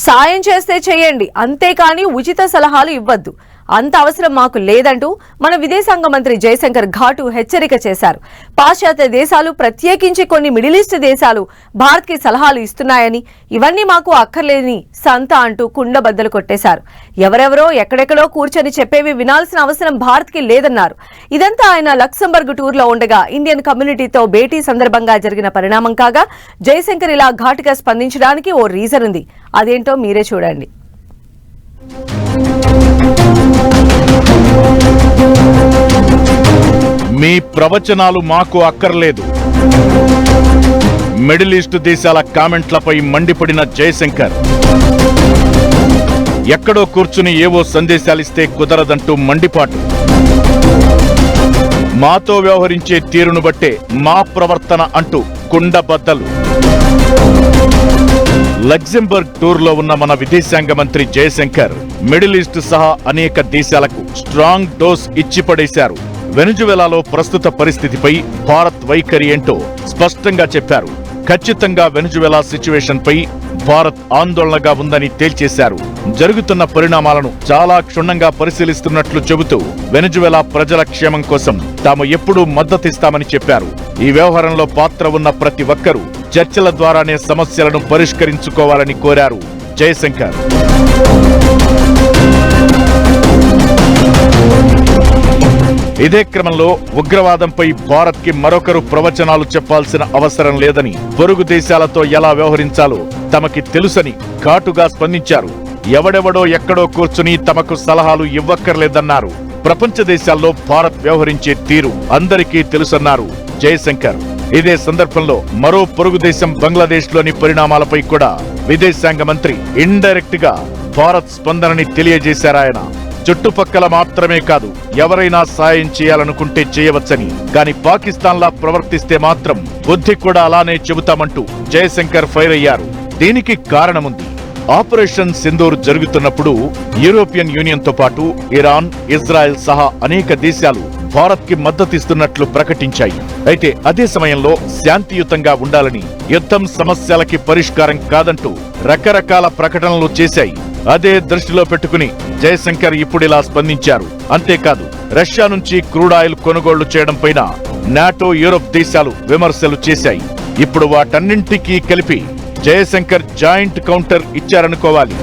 సాయం చేస్తే చేయండి, అంతేకాని ఉచిత సలహాలు ఇవ్వద్దు. అంత అవసరం మాకు లేదంటూ మన విదేశాంగ మంత్రి జయశంకర్ ఘాటు హెచ్చరిక చేశారు. పాశ్చాత్య దేశాలు, ప్రత్యేకించి కొన్ని మిడిల్ ఈస్ట్ దేశాలు భారత్కి సలహాలు ఇస్తున్నాయని, ఇవన్నీ మాకు అక్కర్లేని సంత అంటూ కుండబద్దలు కొట్టేశారు. ఎవరెవరో ఎక్కడెక్కడో కూర్చొని చెప్పేవి వినాల్సిన అవసరం భారత్కి లేదన్నారు. ఇదంతా ఆయన లక్సంబర్గ్ టూర్లో ఉండగా ఇండియన్ కమ్యూనిటీతో భేటీ సందర్భంగా జరిగిన పరిణామం కాగా, జయశంకర్ ఇలా ఘాటుగా స్పందించడానికి ఓ రీజన్ ఉంది. అదేంటో మీరే చూడండి. మీ ప్రవచనాలు మాకు అక్కర్లేదు. మిడిల్ ఈస్ట్ దేశాల కామెంట్లపై మండిపడిన జయశంకర్ ఎక్కడో కూర్చుని ఏవో సందేశాలిస్తే కుదరదంటూ మండిపాటు. మాతో వ్యవహరించే తీరును బట్టే మా ప్రవర్తన అంటూ కుండబద్దలు. లగ్జంబర్గ్ టూర్లో ఉన్న మన విదేశాంగ మంత్రి జయశంకర్ మిడిల్ ఈస్ట్ సహా అనేక దేశాలకు స్ట్రాంగ్ డోస్ ఇచ్చి పడేశారు. వెనుజువెలాలో ప్రస్తుత పరిస్థితిపై భారత్ వైఖరి ఏంటో స్పష్టంగా చెప్పారు. ఖచ్చితంగా వెనుజువెలా సిచ్యువేషన్ పై భారత్ ఆందోళనగా ఉందని తేల్చేశారు. జరుగుతున్న పరిణామాలను చాలా క్షుణ్ణంగా పరిశీలిస్తున్నట్లు చెబుతూ వెనుజువెలా ప్రజల క్షేమం కోసం తాము ఎప్పుడూ మద్దతిస్తామని చెప్పారు. ఈ వ్యవహారంలో పాత్ర ఉన్న ప్రతి ఒక్కరూ చర్చల ద్వారానే సమస్యలను పరిష్కరించుకోవాలని కోరారు జయశంకర్. ఇదే క్రమంలో ఉగ్రవాదంపై భారత్కి మరొకరు ప్రవచనాలు చెప్పాల్సిన అవసరం లేదని, పొరుగు దేశాలతో ఎలా వ్యవహరించాలో తమకి తెలుసని ఘాటుగా స్పందించారు. ఎవడెవడో ఎక్కడో కూర్చుని తమకు సలహాలు ఇవ్వక్కర్లేదన్నారు. ప్రపంచ దేశాల్లో భారత్ వ్యవహరించే తీరు అందరికీ తెలుసన్నారు జయశంకర్. ఇదే సందర్భంలో మరో పొరుగు దేశం బంగ్లాదేశ్లోని పరిణామాలపై కూడా విదేశాంగ మంత్రి ఇండైరెక్ట్ గా భారత్ స్పందనని తెలియజేశారాయన. చుట్టుపక్కల మాత్రమే కాదు, ఎవరైనా సాయం చేయాలనుకుంటే చేయవచ్చని, కానీ పాకిస్తాన్లా ప్రవర్తిస్తే మాత్రం బుద్ధి కూడా అలానే చెబుతామంటూ జయశంకర్ ఫైర్ అయ్యారు. దీనికి కారణముంది. ఆపరేషన్ సింధూర్ జరుగుతున్నప్పుడు యూరోపియన్ యూనియన్ తో పాటు ఇరాన్, ఇజ్రాయెల్ సహా అనేక దేశాలు భారత్ కి మద్దతిస్తున్నట్లు ప్రకటించాయి. అయితే అదే సమయంలో శాంతియుతంగా ఉండాలని, యుద్ధం సమస్యలకి పరిష్కారం కాదంటూ రకరకాల ప్రకటనలు చేశాయి. అదే దృష్టిలో పెట్టుకుని జయశంకర్ ఇప్పుడిలా స్పందించారు. అంతేకాదు, రష్యా నుంచి క్రూడ్ ఆయిల్ కొనుగోళ్లు చేయడం పైన నాటో, యూరోప్ దేశాలు విమర్శలు చేశాయి. ఇప్పుడు వాటన్నింటికీ కలిపి జయశంకర్ జాయింట్ కౌంటర్ ఇచ్చారనుకోవాలి.